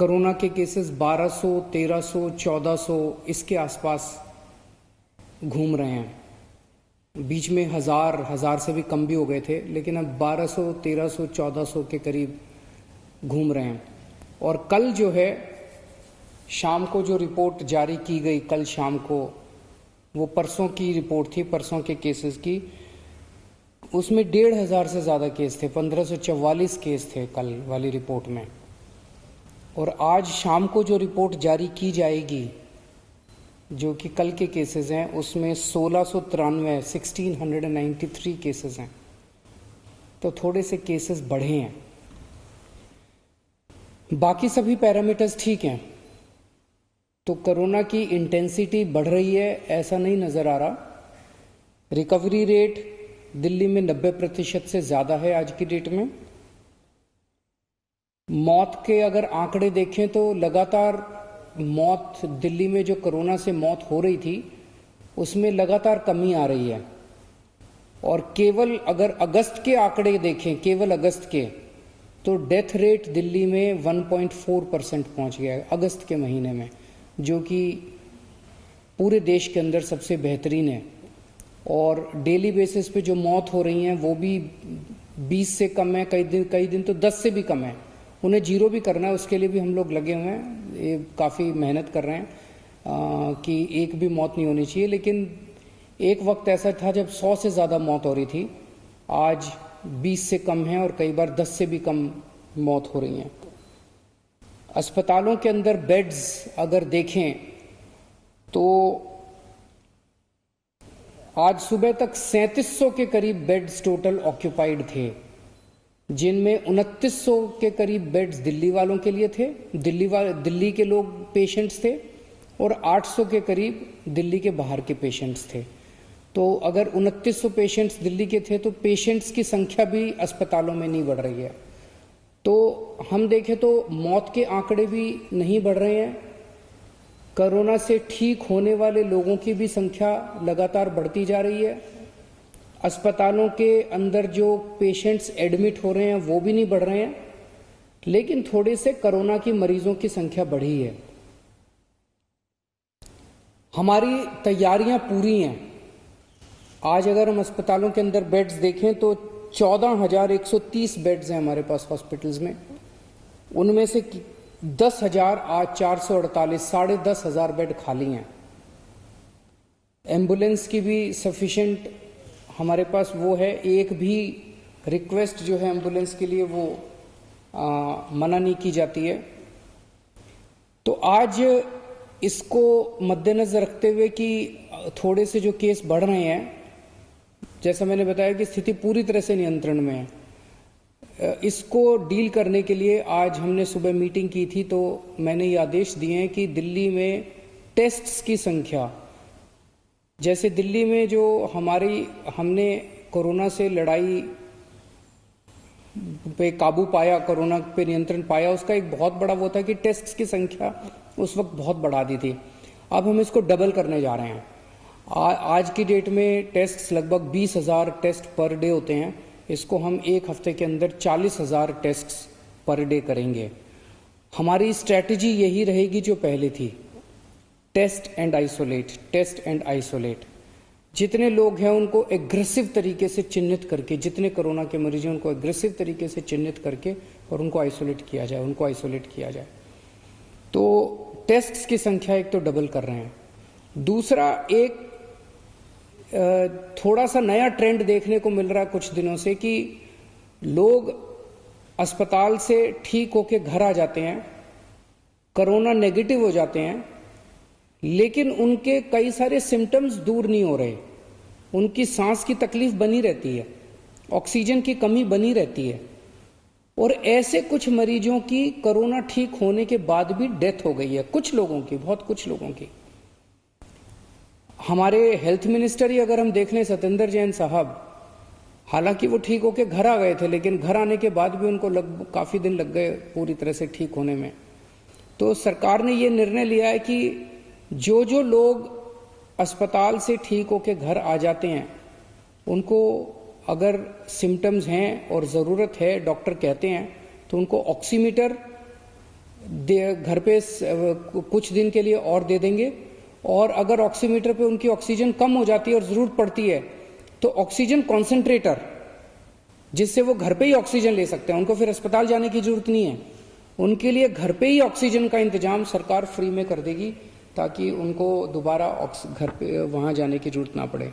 Corona के cases 1200, 1300, 1400 इसके आसपास घूम रहे हैं। बीच में हजार से भी कम भी हो गए थे, लेकिन अब 1200, 1300, 1400 के करीब घूम रहे हैं। और कल जो है शाम को जो रिपोर्ट जारी की गई, कल शाम को, वो परसों की रिपोर्ट थी, परसों के केसेस की। उसमें 1500 से ज़्यादा केस थे, 1544 केस थे कल वाली रिपोर्ट में। और आज शाम को जो रिपोर्ट जारी की जाएगी, जो कि कल के केसेस हैं, उसमें 1693 केसेस हैं। तो थोड़े से केसेस बढ़े हैं। बाकी सभी पैरामीटर्स ठीक हैं। तो कोरोना की इंटेंसिटी बढ़ रही है ऐसा नहीं नज़र आ रहा। रिकवरी रेट दिल्ली में 90% से ज़्यादा है आज की डेट में। मौत के अगर आंकड़े देखें तो लगातार मौत दिल्ली में, जो कोरोना से मौत हो रही थी, उसमें लगातार कमी आ रही है। और केवल अगर अगस्त के आंकड़े देखें, केवल अगस्त के, तो डेथ रेट दिल्ली में 1.4% पहुंच गया है अगस्त के महीने में, जो कि पूरे देश के अंदर सबसे बेहतरीन है। और डेली बेसिस पे जो मौत हो रही हैं वो भी 20 से कम है, कई दिन तो 10 से भी कम है। उन्हें जीरो भी करना है, उसके लिए भी हम लोग लगे हुए हैं, ये काफ़ी मेहनत कर रहे हैं कि एक भी मौत नहीं होनी चाहिए। लेकिन एक वक्त ऐसा था जब 100 से ज़्यादा मौत हो रही थी, आज 20 से कम है और कई बार 10 से भी कम मौत हो रही हैं। अस्पतालों के अंदर बेड्स अगर देखें तो आज सुबह तक 3700 के करीब बेड्स टोटल ऑक्यूपाइड थे, जिनमें 2900 के करीब बेड्स दिल्ली वालों के लिए थे, दिल्ली के लोग पेशेंट्स थे, और 800 के करीब दिल्ली के बाहर के पेशेंट्स थे। तो अगर 2900 पेशेंट्स दिल्ली के थे तो पेशेंट्स की संख्या भी अस्पतालों में नहीं बढ़ रही है। तो हम देखें तो मौत के आंकड़े भी नहीं बढ़ रहे हैं। कोरोना से ठीक होने वाले लोगों की भी संख्या लगातार बढ़ती जा रही है। अस्पतालों के अंदर जो पेशेंट्स एडमिट हो रहे हैं वो भी नहीं बढ़ रहे हैं, लेकिन थोड़े से कोरोना की मरीजों की संख्या बढ़ी है। हमारी तैयारियां पूरी हैं। आज अगर हम अस्पतालों के अंदर बेड्स देखें तो 14,130 बेड्स हैं हमारे पास हॉस्पिटल्स में। उनमें से 10,448, 10,500 बेड खाली हैं। एम्बुलेंस की भी सफिशिएंट हमारे पास वो है, एक भी रिक्वेस्ट जो है एम्बुलेंस के लिए वो मना नहीं की जाती है। तो आज इसको मद्देनजर रखते हुए कि थोड़े से जो केस बढ़ रहे हैं, जैसा मैंने बताया कि स्थिति पूरी तरह से नियंत्रण में है, इसको डील करने के लिए आज हमने सुबह मीटिंग की थी। तो मैंने ये आदेश दिए हैं कि दिल्ली में टेस्ट्स की संख्या, जैसे दिल्ली में जो हमने कोरोना से लड़ाई पे काबू पाया, कोरोना पे नियंत्रण पाया, उसका एक बहुत बड़ा वो था कि टेस्ट्स की संख्या उस वक्त बहुत बढ़ा दी थी। अब हम इसको डबल करने जा रहे हैं। आज की डेट में टेस्ट्स लगभग 20,000 टेस्ट पर डे होते हैं। इसको हम एक हफ्ते के अंदर 40,000 टेस्ट्स पर डे करेंगे। हमारी स्ट्रैटेजी यही रहेगी जो पहले थी, test and isolate, test and isolate. जितने लोग हैं उनको एग्रेसिव तरीके से चिन्हित करके, जितने कोरोना के मरीज हैं उनको एग्रेसिव तरीके से चिन्हित करके और उनको आइसोलेट किया जाए, तो टेस्ट्स की संख्या एक तो डबल कर रहे हैं। दूसरा, एक थोड़ा सा नया ट्रेंड देखने को मिल रहा है कुछ दिनों से कि लोग अस्पताल से ठीक होके घर आ जाते हैं, कोरोना नेगेटिव हो जाते हैं, लेकिन उनके कई सारे सिम्टम्स दूर नहीं हो रहे। उनकी सांस की तकलीफ बनी रहती है, ऑक्सीजन की कमी बनी रहती है, और ऐसे कुछ मरीजों की कोरोना ठीक होने के बाद भी डेथ हो गई है, कुछ लोगों की, बहुत कुछ लोगों की। हमारे हेल्थ मिनिस्टर ही अगर हम देख लें, सत्येंद्र जैन साहब, हालांकि वो ठीक होके घर आ गए थे, लेकिन घर आने के बाद भी उनको काफ़ी दिन लग गए पूरी तरह से ठीक होने में। तो सरकार ने ये निर्णय लिया है कि जो लोग अस्पताल से ठीक होके घर आ जाते हैं, उनको अगर सिम्टम्स हैं और ज़रूरत है, डॉक्टर कहते हैं, तो उनको ऑक्सीमीटर घर पे कुछ दिन के लिए और दे देंगे, और अगर ऑक्सीमीटर पे उनकी ऑक्सीजन कम हो जाती है और ज़रूरत पड़ती है तो ऑक्सीजन कॉन्सेंट्रेटर, जिससे वो घर पे ही ऑक्सीजन ले सकते हैं, उनको फिर अस्पताल जाने की जरूरत नहीं है, उनके लिए घर पे ही ऑक्सीजन का इंतजाम सरकार फ्री में कर देगी, ताकि उनको दोबारा घर पे वहाँ जाने की जरूरत ना पड़े।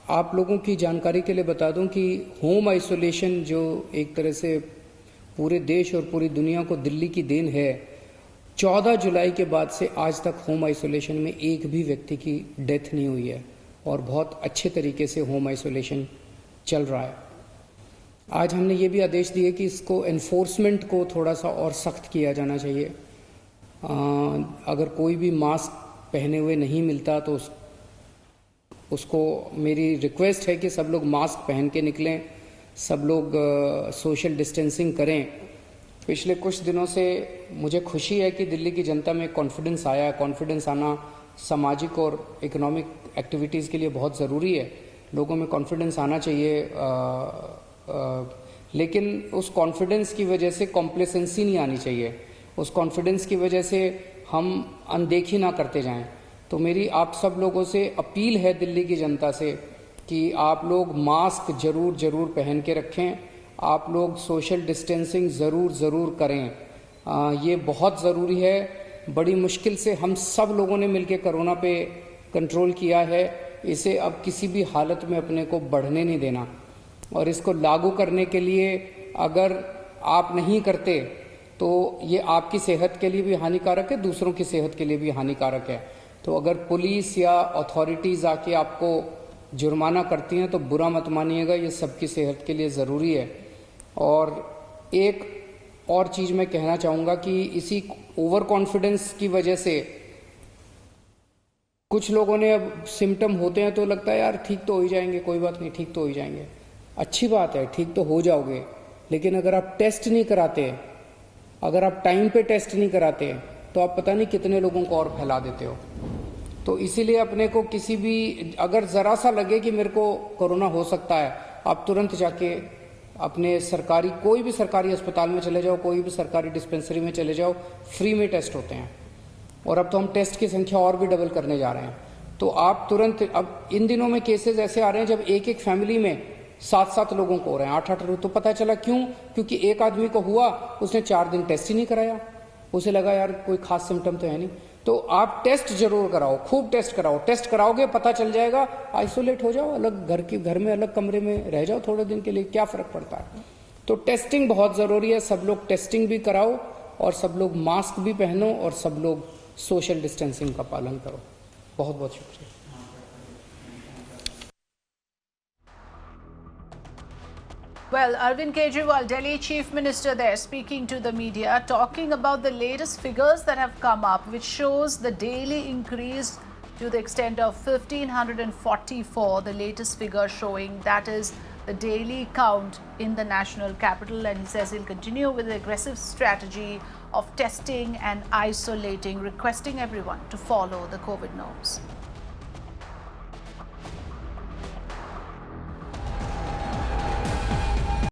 आप लोगों की जानकारी के लिए बता दूं कि होम आइसोलेशन जो एक तरह से पूरे देश और पूरी दुनिया को दिल्ली की देन है, 14 जुलाई के बाद से आज तक होम आइसोलेशन में एक भी व्यक्ति की डेथ नहीं हुई है और बहुत अच्छे तरीके से होम आइसोलेशन चल रहा है। आज हमने ये भी आदेश दिए कि इसको एनफोर्समेंट को थोड़ा सा और सख्त किया जाना चाहिए। अगर कोई भी मास्क पहने हुए नहीं मिलता तो उसको मेरी रिक्वेस्ट है कि सब लोग मास्क पहन के निकलें, सब लोग सोशल डिस्टेंसिंग करें। पिछले कुछ दिनों से मुझे खुशी है कि दिल्ली की जनता में कॉन्फिडेंस आया है। कॉन्फिडेंस आना सामाजिक और इकोनॉमिक एक्टिविटीज़ के लिए बहुत ज़रूरी है। लोगों में कॉन्फिडेंस आना चाहिए, लेकिन उस कॉन्फिडेंस की वजह से कॉम्प्लेसेंसी नहीं आनी चाहिए। उस कॉन्फिडेंस की वजह से हम अनदेखी ना करते जाएं। तो मेरी आप सब लोगों से अपील है दिल्ली की जनता से कि आप लोग मास्क ज़रूर पहन के रखें, आप लोग सोशल डिस्टेंसिंग ज़रूर करें। ये बहुत ज़रूरी है। बड़ी मुश्किल से हम सब लोगों ने मिलकर कोरोना पे कंट्रोल किया है। इसे अब किसी भी हालत में अपने को बढ़ने नहीं देना, और इसको लागू करने के लिए अगर आप नहीं करते तो ये आपकी सेहत के लिए भी हानिकारक है, दूसरों की सेहत के लिए भी हानिकारक है। तो अगर पुलिस या अथॉरिटीज़ आके आपको जुर्माना करती हैं तो बुरा मत मानिएगा, ये सबकी सेहत के लिए ज़रूरी है। और एक और चीज़ मैं कहना चाहूँगा कि इसी ओवर कॉन्फिडेंस की वजह से कुछ लोगों ने अब सिम्टम होते हैं तो लगता है यार ठीक तो हो ही जाएंगे, कोई बात नहीं, ठीक तो हो ही जाएंगे। अच्छी बात है, ठीक तो हो जाओगे, लेकिन अगर आप टेस्ट नहीं कराते, अगर आप टाइम पे टेस्ट नहीं कराते तो आप पता नहीं कितने लोगों को और फैला देते हो। तो इसीलिए अपने को किसी भी अगर ज़रा सा लगे कि मेरे को कोरोना हो सकता है, आप तुरंत जाके अपने सरकारी कोई भी सरकारी अस्पताल में चले जाओ, कोई भी सरकारी डिस्पेंसरी में चले जाओ, फ्री में टेस्ट होते हैं। और अब तो हम टेस्ट की संख्या और भी डबल करने जा रहे हैं। तो आप तुरंत, अब इन दिनों में केसेस ऐसे आ रहे हैं जब एक फैमिली में 7 लोगों को हो रहे हैं, 8 लोग। तो पता चला क्यों? क्योंकि एक आदमी को हुआ, उसने 4 दिन टेस्ट ही नहीं कराया, उसे लगा यार कोई खास सिम्टम तो है नहीं। तो आप टेस्ट जरूर कराओ, खूब टेस्ट कराओ। टेस्ट कराओगे पता चल जाएगा, आइसोलेट हो जाओ, अलग घर में अलग कमरे में रह जाओ थोड़े दिन के लिए, क्या फर्क पड़ता है। तो टेस्टिंग बहुत ज़रूरी है। सब लोग टेस्टिंग भी कराओ और सब लोग मास्क भी पहनो और सब लोग सोशल डिस्टेंसिंग का पालन करो। बहुत बहुत शुक्रिया। Well, Arvind Kejriwal, Delhi Chief Minister there, speaking to the media, talking about the latest figures that have come up, which shows the daily increase to the extent of 1,544, the latest figure showing that is the daily count in the national capital. And he says he'll continue with the aggressive strategy of testing and isolating, requesting everyone to follow the COVID norms.